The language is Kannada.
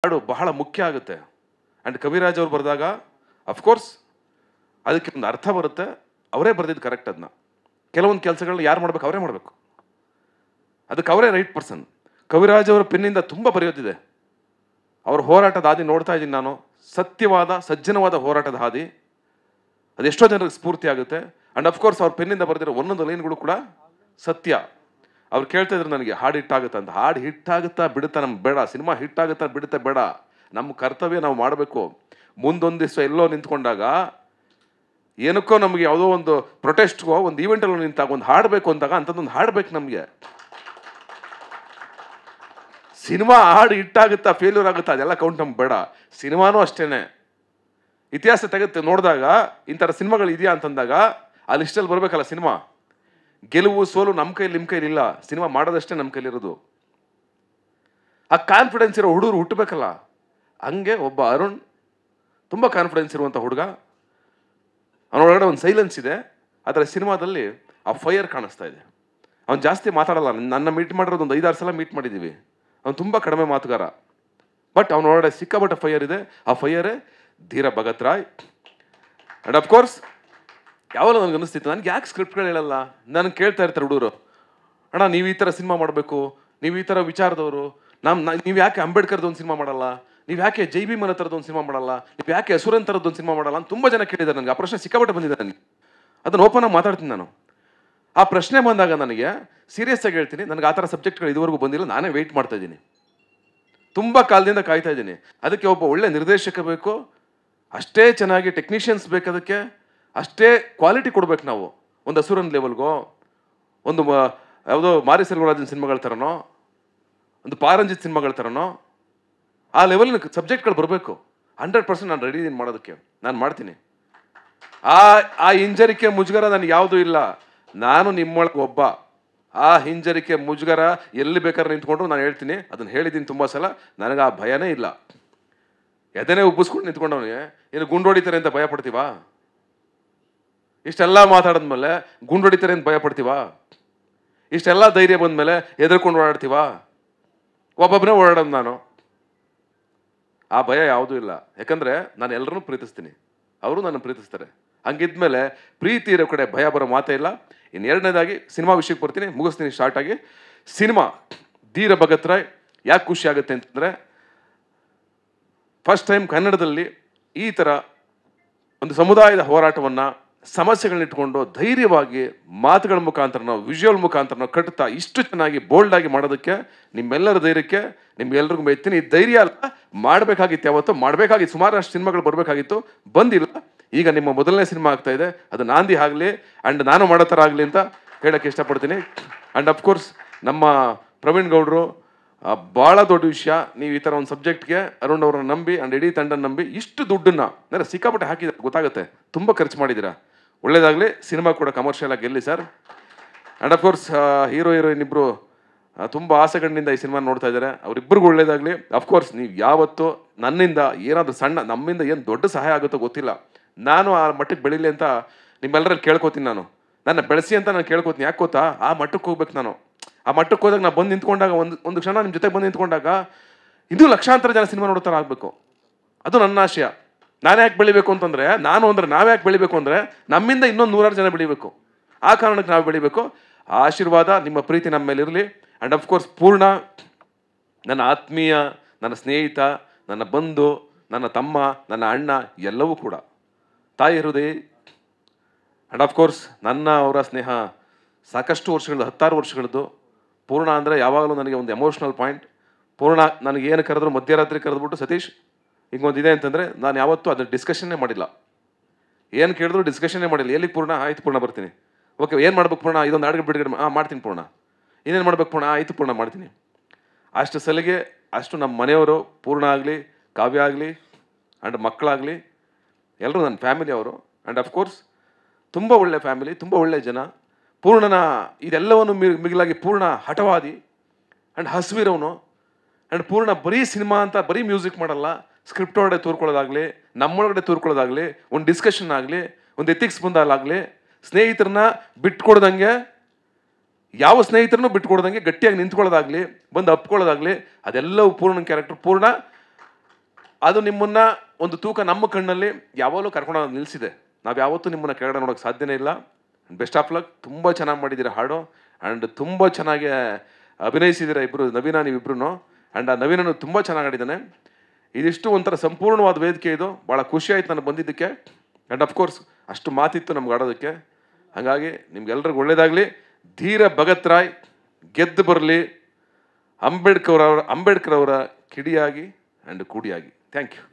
ಹಾಡು ಬಹಳ ಮುಖ್ಯ ಆಗುತ್ತೆ. ಆ್ಯಂಡ್ ಕವಿರಾಜ್ ಅವ್ರು ಬರೆದಾಗ ಅಫ್ಕೋರ್ಸ್ ಅದಕ್ಕೆ ಒಂದು ಅರ್ಥ ಬರುತ್ತೆ. ಅವರೇ ಬರೆದಿದ್ದು ಕರೆಕ್ಟ್. ಅದನ್ನ ಕೆಲವೊಂದು ಕೆಲಸಗಳನ್ನ ಯಾರು ಮಾಡ್ಬೇಕು ಅವರೇ ಮಾಡಬೇಕು, ಅದಕ್ಕೆ ಅವರೇ ರೈಟ್ ಪರ್ಸನ್. ಕವಿರಾಜ್ ಅವರ ಪೆನ್ನಿಂದ ತುಂಬ ಬರೆಯೋದಿದೆ. ಅವ್ರ ಹೋರಾಟದ ಹಾದಿ ನೋಡ್ತಾ ಇದ್ದೀನಿ ನಾನು. ಸತ್ಯವಾದ ಸಜ್ಜನವಾದ ಹೋರಾಟದ ಹಾದಿ. ಅದೆಷ್ಟೋ ಜನರಿಗೆ ಸ್ಫೂರ್ತಿ ಆಗುತ್ತೆ. ಆ್ಯಂಡ್ ಅಫ್ಕೋರ್ಸ್ ಅವ್ರ ಪೆನ್ನಿಂದ ಬರೆದಿರೋ ಒಂದೊಂದು ಲೈನ್ಗಳು ಕೂಡ ಸತ್ಯ. ಅವ್ರು ಕೇಳ್ತಾ ಇದ್ರು ನನಗೆ ಹಾಡು ಹಿಟ್ಟಾಗುತ್ತಾ ಅಂತ. ಹಾಡು ಹಿಟ್ಟಾಗುತ್ತಾ ಬಿಡುತ್ತಾ ನಮ್ಗೆ ಬೇಡ, ಸಿನಿಮಾ ಹಿಟ್ಟಾಗುತ್ತಾ ಬಿಡುತ್ತಾ ಬೇಡ. ನಮ್ಮ ಕರ್ತವ್ಯ ನಾವು ಮಾಡಬೇಕು. ಮುಂದೊಂದು ದಿವಸ ಎಲ್ಲೋ ನಿಂತ್ಕೊಂಡಾಗ, ಏನಕ್ಕೋ ನಮಗೆ ಯಾವುದೋ ಒಂದು ಪ್ರೊಟೆಸ್ಟ್ಗೋ ಒಂದು ಈವೆಂಟಲ್ಲೋ ನಿಂತಾಗ ಒಂದು ಹಾಡಬೇಕು ಅಂದಾಗ ಅಂಥದ್ದೊಂದು ಹಾಡಬೇಕು ನಮಗೆ. ಸಿನಿಮಾ ಹಾಡು ಹಿಟ್ಟಾಗುತ್ತಾ ಫೇಲ್ಯೂರ್ ಆಗುತ್ತಾ ಅದೆಲ್ಲ ಕೌಂಟ್ ನಮ್ಗೆ ಬೇಡ. ಸಿನಿಮಾನೂ ಅಷ್ಟೇನೆ. ಇತಿಹಾಸ ತೆಗೆದು ನೋಡಿದಾಗ ಇಂಥರ ಸಿನಿಮಾಗಳು ಇದೆಯಾ ಅಂತಂದಾಗ ಆ ಲಿಸ್ಟಲ್ಲಿ ಬರಬೇಕಲ್ಲ ಸಿನಿಮಾ. ಗೆಲುವು ಸೋಲು ನಮ್ಮ ಕೈಲಿ ನಿಮ್ಮ ಕೈಲಿಲ್ಲ, ಸಿನಿಮಾ ಮಾಡೋದಷ್ಟೇ ನಮ್ಮ ಕೈಲಿರೋದು. ಆ ಕಾನ್ಫಿಡೆನ್ಸ್ ಇರೋ ಹುಡುಗರು ಹುಟ್ಟಬೇಕಲ್ಲ. ಹಂಗೆ ಒಬ್ಬ ಅರುಣ್ ತುಂಬ ಕಾನ್ಫಿಡೆನ್ಸ್ ಇರುವಂಥ ಹುಡುಗ. ಅವನೊಳಗಡೆ ಒಂದು ಸೈಲೆನ್ಸ್ ಇದೆ. ಆದರೆ ಸಿನಿಮಾದಲ್ಲಿ ಆ ಫೈರ್ ಕಾಣಿಸ್ತಾ ಇದೆ. ಅವ್ನು ಜಾಸ್ತಿ ಮಾತಾಡಲ್ಲ. ನನ್ನ ಮೀಟ್ ಮಾಡಿರೋದು ಒಂದು 5-6 ಸಲ ಮೀಟ್ ಮಾಡಿದ್ದೀವಿ. ಅವನು ತುಂಬ ಕಡಿಮೆ ಮಾತುಗಾರ. ಬಟ್ ಅವನೊಳಗಡೆ ಸಿಕ್ಕಾಪಟ್ಟೆ ಫೈರ್ ಇದೆ. ಆ ಫೈಯರೇ ಧೀರ ಭಗತ್ ರಾಯ್. ಆ್ಯಂಡ್ ಅಫ್ಕೋರ್ಸ್ ಯಾವಾಗ ನನಗೆ ಅನಿಸ್ತಿತ್ತು, ನನಗೆ ಯಾಕೆ ಸ್ಕ್ರಿಪ್ಟ್ಗಳು ಹೇಳಲ್ಲ. ನನಗೆ ಕೇಳ್ತಾ ಇರ್ತಾರೆ ಹುಡುಗರು, ಅಣ್ಣ ನೀವು ಈ ಥರ ಸಿನಿಮಾ ಮಾಡಬೇಕು, ನೀವು ಈ ಥರ ವಿಚಾರದವರು, ನೀವು ಯಾಕೆ ಅಂಬೇಡ್ಕರ್ದು ಒಂದು ಸಿನಿಮಾ ಮಾಡಲ್ಲ, ನೀವು ಯಾಕೆ ಜೈ ಭೀಮನ ಥರದ್ದು ಒಂದು ಸಿನಿಮಾ ಮಾಡಲ್ಲ, ನೀವು ಯಾಕೆ ಅಸುರನ್ ಥರದ್ದು ಒಂದು ಸಿನಿಮಾ ಮಾಡಲ್ಲ ಅಂತ ತುಂಬ ಜನ ಕೇಳಿದ್ದಾರೆ ನನಗೆ. ಆ ಪ್ರಶ್ನೆ ಸಿಕ್ಕಾಪಟ್ಟೆ ಬಂದಿದೆ ನನಗೆ. ಅದನ್ನು ಓಪನ್ ಆಗಿ ಮಾತಾಡ್ತೀನಿ ನಾನು. ಆ ಪ್ರಶ್ನೆ ಬಂದಾಗ ನನಗೆ ಸೀರಿಯಸ್ ಆಗಿ ಹೇಳ್ತೀನಿ, ನನಗೆ ಆ ಥರ ಸಬ್ಜೆಕ್ಟ್ಗಳು ಇದುವರೆಗೂ ಬಂದಿಲ್ಲ. ನಾನೇ ವೆಯ್ಟ್ ಮಾಡ್ತಾ ಇದ್ದೀನಿ, ತುಂಬ ಕಾಲದಿಂದ ಕಾಯ್ತಾ ಇದ್ದೀನಿ. ಅದಕ್ಕೆ ಒಬ್ಬ ಒಳ್ಳೆ ನಿರ್ದೇಶಕ ಬೇಕು, ಅಷ್ಟೇ ಚೆನ್ನಾಗಿ ಟೆಕ್ನಿಷಿಯನ್ಸ್ ಬೇಕು, ಅದಕ್ಕೆ ಅಷ್ಟೇ ಕ್ವಾಲಿಟಿ ಕೊಡ್ಬೇಕು ನಾವು. ಒಂದು ಅಸುರನ್ ಲೆವೆಲ್ಗೋ, ಒಂದು ಯಾವುದೋ ಮಾರಿ ಸೆಲ್ವರಾಜನ್ ಸಿನಿಮಾಗಳ ಥರನೋ, ಒಂದು ಪಾರಂಜಿತ್ ಸಿನಿಮಾಗಳ ಥರನೋ ಆ ಲೆವೆಲ್ನ ಸಬ್ಜೆಕ್ಟ್ಗಳು ಬರಬೇಕು. 100% ನಾನು ರೆಡಿ ಇದ್ದೀನಿ ಮಾಡೋದಕ್ಕೆ. ನಾನು ಮಾಡ್ತೀನಿ. ಆ ಹಿಂಜರಿಕೆ ಮುಜುಗರ ನನಗೆ ಯಾವುದೂ ಇಲ್ಲ. ನಾನು ನಿಮ್ಮೊಳಗೆ ಒಬ್ಬ. ಆ ಹಿಂಜರಿಕೆ ಮುಜುಗರ ಎಲ್ಲಿ ಬೇಕಾದ್ರೆ ನಿಂತ್ಕೊಂಡ್ರು ನಾನು ಹೇಳ್ತೀನಿ. ಅದನ್ನು ಹೇಳಿದ್ದೀನಿ ತುಂಬ ಸಲ. ನನಗೆ ಆ ಭಯನೇ ಇಲ್ಲ. ಎದೆನೇ ಉಬ್ಬಿಸ್ಕೊಂಡು ನಿಂತ್ಕೊಂಡವನಿಗೆ ಏನು ಗುಂಡು ಹೊಡಿತಾರೆ ಅಂತ ಭಯ ಪಡ್ತೀವಾ? ಇಷ್ಟೆಲ್ಲ ಮಾತಾಡಿದ್ಮೇಲೆ ಗುಂಡು ಹೊಡಿತಾರೆ ಅಂತ ಭಯ ಪಡ್ತೀವಾ? ಇಷ್ಟೆಲ್ಲ ಧೈರ್ಯ ಬಂದಮೇಲೆ ಎದುರ್ಕೊಂಡು ಓಡಾಡ್ತೀವಾ? ಒಬ್ಬೊಬ್ಬನೇ ಓಡಾಡೋದು ನಾನು. ಆ ಭಯ ಯಾವುದೂ ಇಲ್ಲ. ಯಾಕಂದರೆ ನಾನು ಎಲ್ಲರನ್ನೂ ಪ್ರೀತಿಸ್ತೀನಿ, ಅವರು ನನ್ನ ಪ್ರೀತಿಸ್ತಾರೆ. ಹಂಗಿದ್ಮೇಲೆ ಪ್ರೀತಿ ಇರೋ ಕಡೆ ಭಯ ಬರೋ ಮಾತೇ ಇಲ್ಲ. ಇನ್ನು ಎರಡನೇದಾಗಿ ಸಿನಿಮಾ ವಿಷಯಕ್ಕೆ ಬರ್ತೀನಿ, ಮುಗಿಸ್ತೀನಿ ಸ್ಟಾರ್ಟಾಗಿ. ಸಿನಿಮಾ ಧೀರ ಭಗತ್ ರಾಯ್ ಯಾಕೆ ಖುಷಿ ಆಗುತ್ತೆ ಅಂತಂದರೆ, ಫಸ್ಟ್ ಟೈಮ್ ಕನ್ನಡದಲ್ಲಿ ಈ ಥರ ಒಂದು ಸಮುದಾಯದ ಹೋರಾಟವನ್ನು, ಸಮಸ್ಯೆಗಳನ್ನ ಇಟ್ಕೊಂಡು ಧೈರ್ಯವಾಗಿ ಮಾತುಗಳ ಮುಖಾಂತರ ನಾವು ವಿಜುವಲ್ ಮುಖಾಂತರ ನಾವು ಕಟ್ತಾ ಇಷ್ಟು ಚೆನ್ನಾಗಿ ಬೋಲ್ಡಾಗಿ ಮಾಡೋದಕ್ಕೆ ನಿಮ್ಮೆಲ್ಲರ ಧೈರ್ಯಕ್ಕೆ ನಿಮ್ಗೆಲ್ರಿಗೂ ಮೆಚ್ತೀನಿ. ಈ ಧೈರ್ಯ ಅಲ್ಲ, ಮಾಡಬೇಕಾಗಿತ್ತು, ಯಾವತ್ತೋ ಮಾಡಬೇಕಾಗಿತ್ತು. ಸುಮಾರಷ್ಟು ಸಿನಿಮಾಗಳು ಬರಬೇಕಾಗಿತ್ತು, ಬಂದಿಲ್ಲ. ಈಗ ನಿಮ್ಮ ಮೊದಲನೇ ಸಿನಿಮಾ ಆಗ್ತಾ ಇದೆ, ಅದು ನಾಂದಿ ಆಗಲಿ ಆ್ಯಂಡ್ ನಾನು ಮಾಡೋ ಥರ ಆಗಲಿ ಅಂತ ಹೇಳೋಕ್ಕೆ ಇಷ್ಟಪಡ್ತೀನಿ. ಆ್ಯಂಡ್ ಅಫ್ಕೋರ್ಸ್ ನಮ್ಮ ಪ್ರವೀಣ್ ಗೌಡರು ಭಾಳ ದೊಡ್ಡ ವಿಷಯ. ನೀವು ಈ ಥರ ಒಂದು ಸಬ್ಜೆಕ್ಟ್ಗೆ ಅರುಣ್ ಅವ್ರನ್ನ ನಂಬಿ ಆ್ಯಂಡ್ ಇಡೀ ತಂಡ ನಂಬಿ ಇಷ್ಟು ದುಡ್ಡನ್ನು ಅಂದರೆ ಸಿಕ್ಕಾಪಟ್ಟೆ ಹಾಕಿದ್ದಾರೆ, ಗೊತ್ತಾಗುತ್ತೆ. ತುಂಬ ಖರ್ಚು ಮಾಡಿದ್ದೀರಾ. ಒಳ್ಳೇದಾಗಲಿ. ಸಿನಿಮಾ ಕೂಡ ಕಮರ್ಷಿಯಲ್ ಆಗಿ ಗೆಲ್ಲಿ sir. And of course hero heroine ಇಬ್ಬರು ತುಂಬ ಆಸೆಗಳಿಂದ ಈ ಸಿನಿಮಾ ನೋಡ್ತಾ ಇದ್ದಾರೆ. ಅವರಿಬ್ಬರಿಗೂ ಒಳ್ಳೇದಾಗಲಿ. ಅಫ್ಕೋರ್ಸ್ ನೀವು ಯಾವತ್ತೂ ನನ್ನಿಂದ ಏನಾದರೂ ಸಣ್ಣ, ನಮ್ಮಿಂದ ಏನು ದೊಡ್ಡ ಸಹಾಯ ಆಗುತ್ತೋ ಗೊತ್ತಿಲ್ಲ, ನಾನು ಆ ಮಟ್ಟಕ್ಕೆ ಬೆಳೀಲಿ ಅಂತ ನಿಮ್ಮೆಲ್ಲರಲ್ಲಿ ಕೇಳ್ಕೊತೀನಿ. ನನ್ನ ಬೆಳೆಸಿ ಅಂತ ನಾನು ಕೇಳ್ಕೊತೀನಿ. ಯಾಕೆ ಗೊತ್ತಾ, ಆ ಮಟ್ಟಕ್ಕೆ ಹೋಗ್ಬೇಕು ನಾನು. ಆ ಮಟ್ಟಕ್ಕೆ ಹೋದಾಗ ನಾನು ಬಂದು ನಿಂತ್ಕೊಂಡಾಗ ಒಂದು ಕ್ಷಣ ನಿಮ್ಮ ಜೊತೆಗೆ ಬಂದು ನಿಂತ್ಕೊಂಡಾಗ ಇದು ಲಕ್ಷಾಂತರ ಜನ ಸಿನಿಮಾ ನೋಡೋ ಥರ ಆಗಬೇಕು. ಅದು ನನ್ನ ಆಶಯ. ನಾನು ಯಾಕೆ ಬೆಳಿಬೇಕು ಅಂತಂದರೆ, ನಾವೇ ಯಾಕೆ ಬೆಳಿಬೇಕು ಅಂದರೆ ನಮ್ಮಿಂದ ಇನ್ನೊಂದು 100 ಜನ ಬೆಳಿಬೇಕು. ಆ ಕಾರಣಕ್ಕೆ ನಾವು ಬೆಳಿಬೇಕು. ಆ ಆಶೀರ್ವಾದ, ನಿಮ್ಮ ಪ್ರೀತಿ ನಮ್ಮ ಮೇಲೆ ಇರಲಿ. ಆ್ಯಂಡ್ ಅಫ್ಕೋರ್ಸ್ ಪೂರ್ಣ ನನ್ನ ಆತ್ಮೀಯ, ನನ್ನ ಸ್ನೇಹಿತ, ನನ್ನ ಬಂಧು, ನನ್ನ ತಮ್ಮ, ನನ್ನ ಅಣ್ಣ, ಎಲ್ಲವೂ ಕೂಡ ತಾಯಿ ಹೃದಯ. ಆ್ಯಂಡ್ ಅಫ್ಕೋರ್ಸ್ ನನ್ನ ಅವರ ಸ್ನೇಹ ಸಾಕಷ್ಟು ವರ್ಷಗಳದ್ದು, 16 ವರ್ಷಗಳದ್ದು. ಪೂರ್ಣ ಅಂದರೆ ಯಾವಾಗಲೂ ನನಗೆ ಒಂದು ಎಮೋಷ್ನಲ್ ಪಾಯಿಂಟ್. ಪೂರ್ಣ ನನಗೇನು ಕರೆದ್ರು, ಮಧ್ಯರಾತ್ರಿ ಕರೆದ್ಬಿಟ್ಟು ಸತೀಶ್ ಹಿಂಗೊಂದಿದೆ ಅಂತಂದರೆ ನಾನು ಯಾವತ್ತೂ ಅದನ್ನ ಡಿಸ್ಕಷನ್ನೇ ಮಾಡಿಲ್ಲ. ಏನು ಕೇಳಿದ್ರು ಡಿಸ್ಕಷನ್ನೇ ಮಾಡಿಲ್ಲ. ಎಲ್ಲಿಗೆ ಪೂರ್ಣ? ಆಯ್ತು ಪೂರ್ಣ ಬರ್ತೀನಿ. ಓಕೆ, ಏನು ಮಾಡ್ಬೇಕು ಪೂರ್ಣ? ಇದೊಂದು ಹಾಡುಗಳು ಬಿಡುಗಡೆ ಮಾಡ್ತೀನಿ ಪೂರ್ಣ. ಇನ್ನೇನು ಮಾಡ್ಬೇಕು ಪೂರ್ಣ? ಆಯಿತು ಪೂರ್ಣ ಮಾಡ್ತೀನಿ. ಅಷ್ಟು ಸಲಿಗೆ, ಅಷ್ಟು ನಮ್ಮ ಮನೆಯವರು, ಪೂರ್ಣ ಆಗಲಿ, ಕಾವ್ಯ ಆಗಲಿ ಆ್ಯಂಡ್ ಮಕ್ಕಳಾಗಲಿ, ಎಲ್ಲರೂ ನನ್ನ ಫ್ಯಾಮಿಲಿ ಅವರು. ಆ್ಯಂಡ್ ಅಫ್ಕೋರ್ಸ್ ತುಂಬ ಒಳ್ಳೆ ಫ್ಯಾಮಿಲಿ, ತುಂಬ ಒಳ್ಳೆ ಜನ. ಪೂರ್ಣನ ಇದೆಲ್ಲವನ್ನು ಮಿಗಿಲಾಗಿ ಪೂರ್ಣ ಹಠವಾದಿ ಆ್ಯಂಡ್ ಹಸಿವಿರೋನು. ಆ್ಯಂಡ್ ಪೂರ್ಣ ಬರೀ ಸಿನಿಮಾ ಅಂತ ಬರೀ ಮ್ಯೂಸಿಕ್ ಮಾಡಲ್ಲ, ಸ್ಕ್ರಿಪ್ಟ್ ಒಳಗಡೆ ತೋರ್ಕೊಳ್ಳೋದಾಗಲಿ, ನಮ್ಮೊಳಗಡೆ ತೋರ್ಕೊಳ್ಳೋದಾಗಲಿ, ಒಂದು ಡಿಸ್ಕಷನ್ ಆಗಲಿ, ಒಂದು ಎಥಿಕ್ಸ್ ಬಂದಾಗಲಿ, ಸ್ನೇಹಿತರನ್ನ ಬಿಟ್ಕೊಡ್ದಂಗೆ, ಯಾವ ಸ್ನೇಹಿತರನ್ನೂ ಬಿಟ್ಕೊಡ್ದಂಗೆ ಗಟ್ಟಿಯಾಗಿ ನಿಂತ್ಕೊಳ್ಳೋದಾಗಲಿ, ಬಂದು ಅಪ್ಕೊಳ್ಳೋದಾಗಲಿ, ಅದೆಲ್ಲವೂ ಪೂರ್ಣನ ಕ್ಯಾರೆಕ್ಟರ್. ಪೂರ್ಣ ಅದು ನಿಮ್ಮನ್ನು ಒಂದು ತೂಕ ನಮ್ಮ ಕಣ್ಣಲ್ಲಿ ಯಾವಾಗಲೂ ಕರ್ಕೊಂಡು ನಿಲ್ಲಿಸಿದೆ. ನಾವು ಯಾವತ್ತೂ ನಿಮ್ಮನ್ನು ಕೆಳಗಡೆ ನೋಡೋಕ್ಕೆ ಸಾಧ್ಯನೇ ಇಲ್ಲ. Best of luck. ತುಂಬ ಚೆನ್ನಾಗಿ ಮಾಡಿದ್ದೀರಾ ಹಾಡು, ಆ್ಯಂಡ್ ತುಂಬ ಚೆನ್ನಾಗಿ ಅಭಿನಯಿಸಿದ್ದೀರಾ ಇಬ್ಬರು, ನವೀನ ನೀವಿಬ್ರು. ಆ್ಯಂಡ್ ಆ ನವೀನನು ತುಂಬ ಚೆನ್ನಾಗಿ ಆಡಿದ್ದಾನೆ. ಇದಿಷ್ಟು ಒಂಥರ ಸಂಪೂರ್ಣವಾದ ವೇದಿಕೆ ಇದು. ಭಾಳ ಖುಷಿ ಆಯ್ತು ನಾನು ಬಂದಿದ್ದಕ್ಕೆ. ಆ್ಯಂಡ್ ಅಫ್ಕೋರ್ಸ್ ಅಷ್ಟು ಮಾತಿತ್ತು ನಮ್ಗೆ ಆಡೋದಕ್ಕೆ. ಹಾಗಾಗಿ ನಿಮ್ಗೆಲ್ರಿಗೂ ಒಳ್ಳೇದಾಗಲಿ. ಧೀರ ಭಗತ್ ರಾಯ್ ಗೆದ್ದು ಬರಲಿ. ಅಂಬೇಡ್ಕರ್ ಅವರ ಕಿಡಿಯಾಗಿ ಆ್ಯಂಡ್ ಕೂಡಿಯಾಗಿ. Thank you.